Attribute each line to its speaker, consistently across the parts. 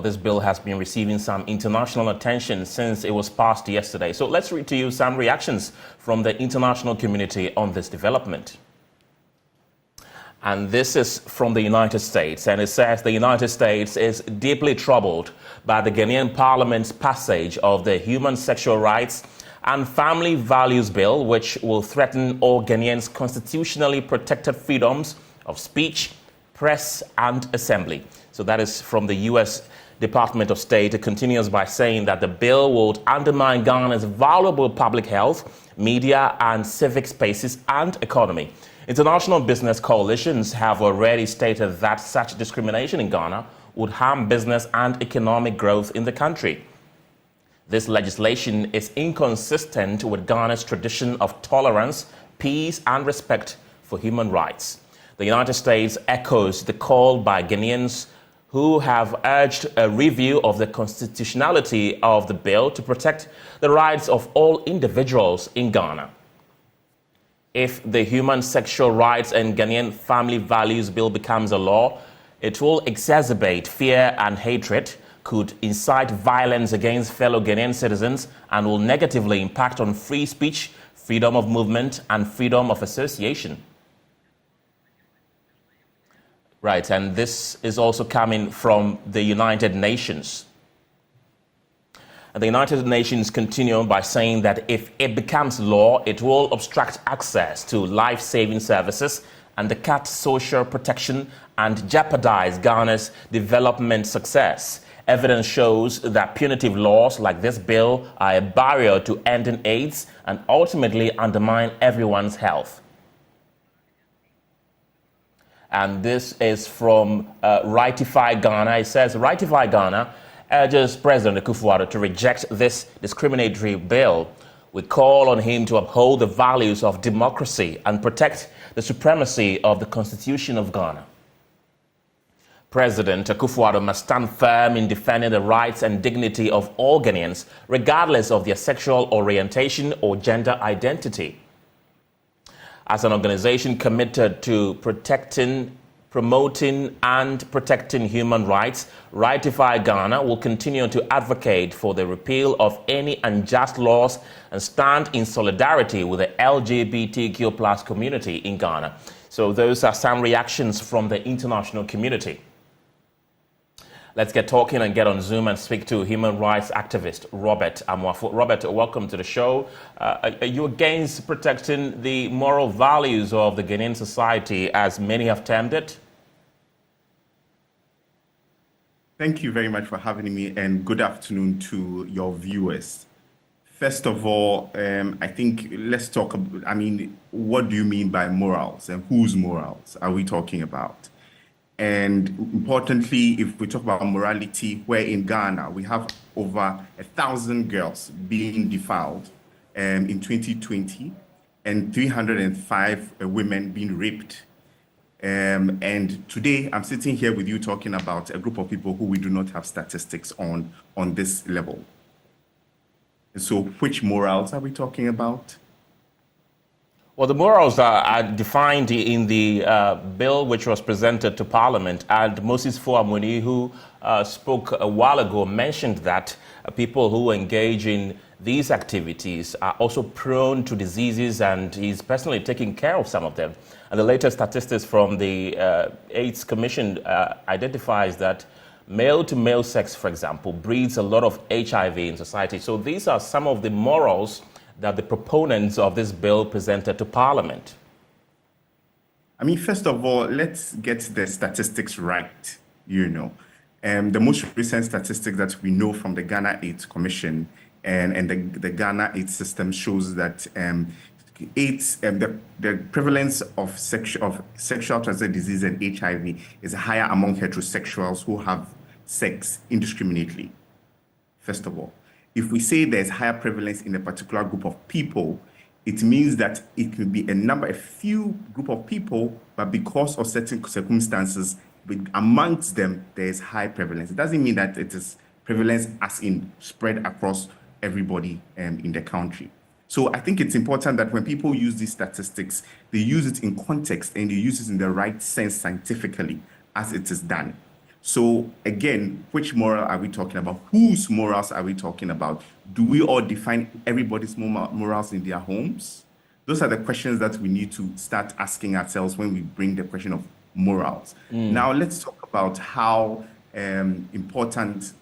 Speaker 1: This bill has been receiving some international attention since it was passed yesterday. So let's read to you some reactions from the international community on this development. And this is from the United States, and it says the United States is deeply troubled by the Ghanaian Parliament's passage of the Human Sexual Rights and Family Values Bill, which will threaten all Ghanaians' constitutionally protected freedoms of speech, press, and assembly. So that is from the U.S. Department of State. It continues by saying that the bill would undermine Ghana's valuable public health, media and civic spaces and economy. International business coalitions have already stated that such discrimination in Ghana would harm business and economic growth in the country. This legislation is inconsistent with Ghana's tradition of tolerance, peace and respect for human rights. The United States echoes the call by Ghanaians who have urged a review of the constitutionality of the bill to protect the rights of all individuals in Ghana. If the Human Sexual Rights and Ghanaian Family Values Bill becomes a law, it will exacerbate fear and hatred, could incite violence against fellow Ghanaian citizens, and will negatively impact on free speech, freedom of movement, and freedom of association. Right, and this is also coming from the United Nations. And the United Nations continue by saying that if it becomes law, it will obstruct access to life-saving services, undercut social protection, and jeopardize Ghana's development success. Evidence shows that punitive laws like this bill are a barrier to ending AIDS and ultimately undermine everyone's health. And this is from Rightify Ghana. It says, Rightify Ghana urges President Akufo-Addo to reject this discriminatory bill. We call on him to uphold the values of democracy and protect the supremacy of the Constitution of Ghana. President Akufo-Addo must stand firm in defending the rights and dignity of all Ghanaians, regardless of their sexual orientation or gender identity. As an organization committed to promoting and protecting human rights, Rightify Ghana will continue to advocate for the repeal of any unjust laws and stand in solidarity with the LGBTQ+ community in Ghana. So those are some reactions from the international community. Let's get talking and get on Zoom and speak to human rights activist Robert Amoafo. Robert, welcome to the show. Are you against protecting the moral values of the Ghanaian society, as many have termed it?
Speaker 2: Thank you very much for having me, and good afternoon to your viewers. First of all, I think let's talk about, what do you mean by morals, and whose morals are we talking about? And importantly, if we talk about morality, where in Ghana we have over 1,000 girls being defiled in 2020 and 305 women being raped. And today I'm sitting here with you talking about a group of people who we do not have statistics on this level. So which morals are we talking about?
Speaker 1: Well, the morals are defined in the bill which was presented to Parliament, and Moses Fuamuni, who spoke a while ago, mentioned that people who engage in these activities are also prone to diseases, and he's personally taking care of some of them. And the latest statistics from the AIDS Commission identifies that male-to-male sex, for example, breeds a lot of HIV in society. So these are some of the morals that the proponents of this bill presented to Parliament.
Speaker 2: First of all, let's get the statistics right, The most recent statistic that we know from the Ghana AIDS Commission and the Ghana AIDS system shows that AIDS, the prevalence of sexual transmitted disease and HIV is higher among heterosexuals who have sex indiscriminately, first of all. If we say there's higher prevalence in a particular group of people, it means that it could be a few group of people, but because of certain circumstances, amongst them, there's high prevalence. It doesn't mean that it is prevalence as in spread across everybody in the country. So I think it's important that when people use these statistics, they use it in context and they use it in the right sense scientifically as it is done. So again, which moral are we talking about? Whose morals are we talking about? Do we all define everybody's morals in their homes? Those are the questions that we need to start asking ourselves when we bring the question of morals. Now, let's talk about how important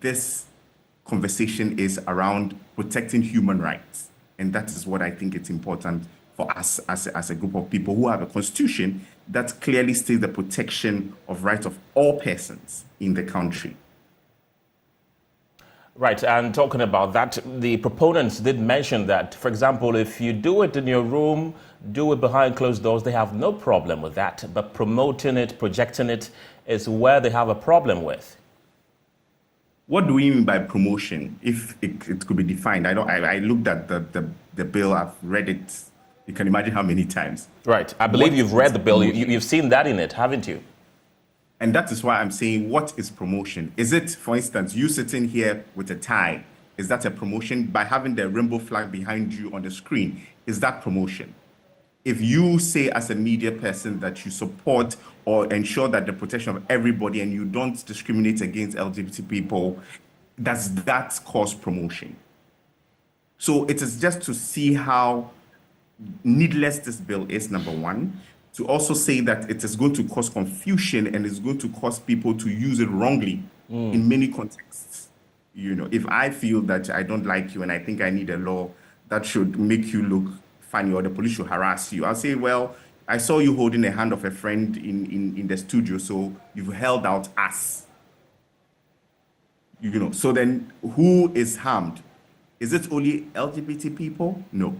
Speaker 2: this conversation is around protecting human rights. And that is what I think it's important for us as a group of people who have a constitution that clearly states the protection of rights of all persons in the country.
Speaker 1: Right, and talking about that, the proponents did mention that, for example, if you do it in your room, do it behind closed doors, they have no problem with that. But promoting it, projecting it is where they have a problem with.
Speaker 2: What do we mean by promotion? If it could be defined, I looked at the bill, I've read it. You can imagine how many times.
Speaker 1: Right, I believe you've read the bill. You've seen that in it, haven't you?
Speaker 2: And that is why I'm saying, what is promotion? Is it, for instance, you sitting here with a tie? Is that a promotion? By having the rainbow flag behind you on the screen, is that promotion? If you say as a media person that you support or ensure that the protection of everybody and you don't discriminate against LGBT people, does that cause promotion? So it is just to see how needless this bill is, number one. To also say that it is going to cause confusion and it's going to cause people to use it wrongly in many contexts. You know, if I feel that I don't like you and I think I need a law that should make you look funny or the police should harass you, I'll say, well, I saw you holding the hand of a friend in the studio, so you've held out us. You know, so then who is harmed? Is it only LGBT people? No.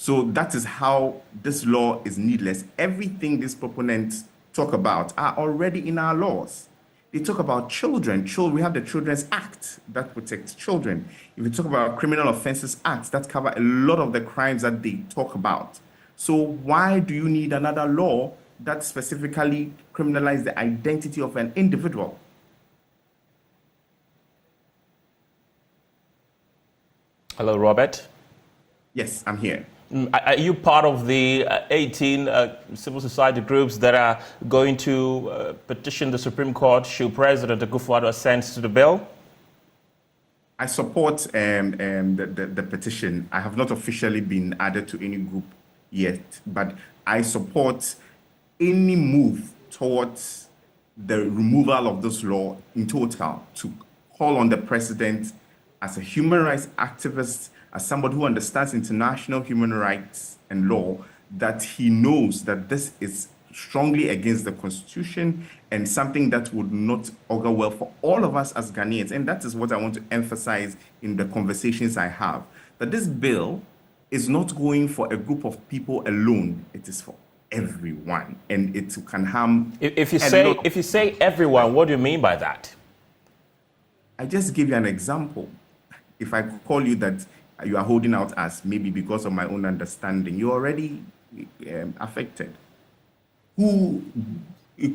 Speaker 2: So that is how this law is needless. Everything these proponents talk about are already in our laws. They talk about children. We have the Children's Act that protects children. If we talk about Criminal Offences Acts, that cover a lot of the crimes that they talk about. So why do you need another law that specifically criminalizes the identity of an individual?
Speaker 1: Hello, Robert.
Speaker 2: Yes, I'm here.
Speaker 1: Are you part of the 18 civil society groups that are going to petition the Supreme Court should President Akufo-Addo assent to the bill?
Speaker 2: I support the petition. I have not officially been added to any group yet, but I support any move towards the removal of this law in total, to call on the president as a human rights activist, as somebody who understands international human rights and law, that he knows that this is strongly against the Constitution and something that would not augur well for all of us as Ghanaians. And that is what I want to emphasize in the conversations I have, that this bill is not going for a group of people alone. It is for everyone, and it can harm.
Speaker 1: If you say everyone, what do you mean by that?
Speaker 2: I just give you an example. If I call you that you are holding out us, maybe because of my own understanding, you're already affected. It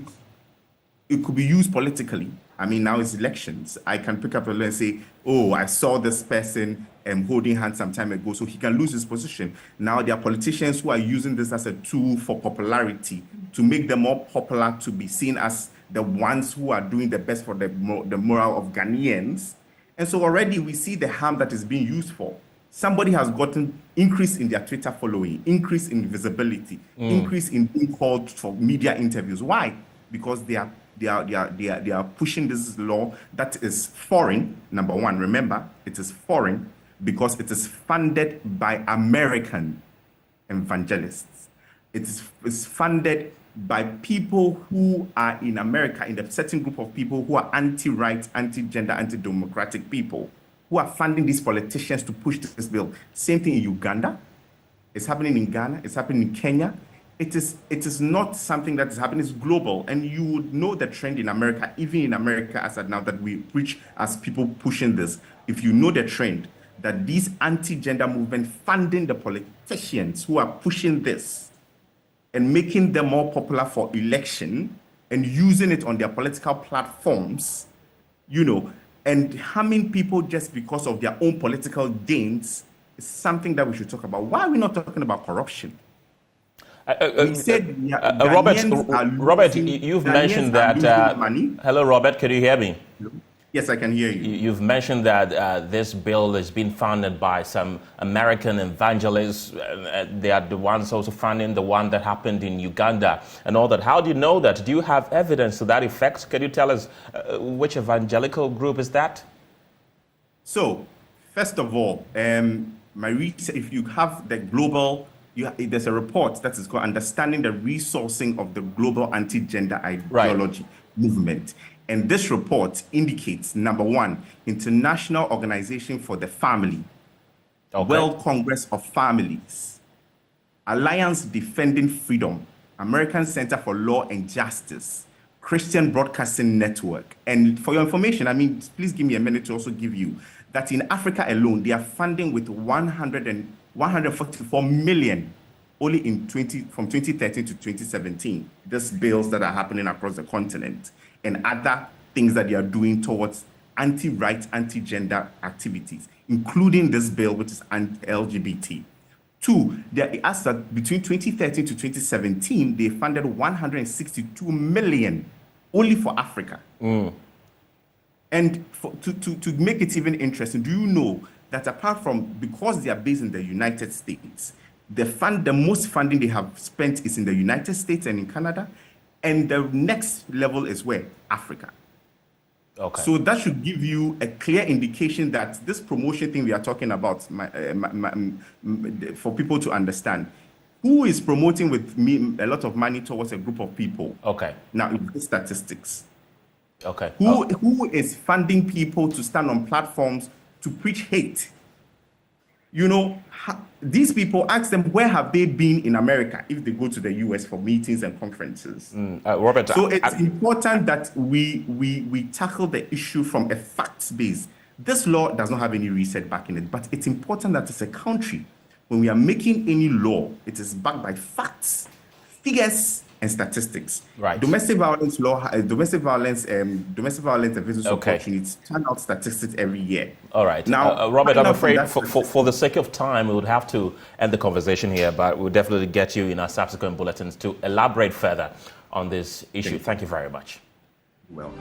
Speaker 2: could be used politically. I mean, now it's elections. I can pick up a law and say, oh, I saw this person holding hands some time ago, so he can lose his position. Now there are politicians who are using this as a tool for popularity, to make them more popular, to be seen as the ones who are doing the best for the morale of Ghanaians. And so already we see the harm that is being used for. Somebody has gotten increase in their Twitter following, increase in visibility, increase in being called for media interviews. Why? Because they are pushing this law that is foreign. Number one, remember, it is foreign because it is funded by American evangelists. It is funded by people who are in America, in a certain group of people who are anti-rights, anti-gender, anti-democratic people, who are funding these politicians to push this bill. Same thing in Uganda. It's happening in Ghana. It's happening in Kenya. It is not something that is happening. It's global. And you would know the trend in America, even in America as of now, that we preach as people pushing this. If you know the trend, that these anti-gender movement funding the politicians who are pushing this and making them more popular for election and using it on their political platforms, you know, and harming people just because of their own political gains, is something that we should talk about. Why are we not talking about corruption? We said
Speaker 1: Robert,
Speaker 2: Ghanaians are
Speaker 1: Robert,
Speaker 2: losing,
Speaker 1: you've
Speaker 2: Ghanaians
Speaker 1: mentioned
Speaker 2: are
Speaker 1: that.
Speaker 2: losing money.
Speaker 1: Hello, Robert, can you hear me?
Speaker 2: Yes, I can hear you.
Speaker 1: You've mentioned that this bill is being funded by some American evangelists. They are the ones also funding the one that happened in Uganda and all that. How do you know that? Do you have evidence to that effect? Can you tell us which evangelical group is that?
Speaker 2: So, first of all, my research, if you have the global, there's a report that is called Understanding the Resourcing of the Global Anti-Gender Ideology Movement. And this report indicates, number one, International Organization for the Family, World Congress of Families, Alliance Defending Freedom, American Center for Law and Justice, Christian Broadcasting Network. And for your information, please give me a minute to also give you that in Africa alone, they are funding with 144 million only from 2013 to 2017, these bills that are happening across the continent and other things that they are doing towards anti-rights, anti-gender activities, including this bill, which is anti-LGBT. Two, they asked that between 2013 to 2017, they funded 162 million only for Africa. And to make it even interesting, do you know that because they are based in the United States, the most funding they have spent is in the United States and in Canada, and the next level is where? Africa. Okay. So that should give you a clear indication that this promotion thing we are talking about, for people to understand, who is promoting with me a lot of money towards a group of people? Okay. Now, it's statistics. Okay. Who is funding people to stand on platforms to preach hate? You know, these people, ask them, where have they been in America if they go to the US for meetings and conferences? Robert, so it's important that we tackle the issue from a facts base. This law does not have any research back in it, but it's important that as a country, when we are making any law, it is backed by facts, figures, and statistics. Right. Domestic violence law, domestic violence and business opportunities turn out statistics every year. All right. Now, Robert, I'm afraid for the sake of time, we would have to end the conversation here, but we'll definitely get you in our subsequent bulletins to elaborate further on this issue. Thank you very much. Well.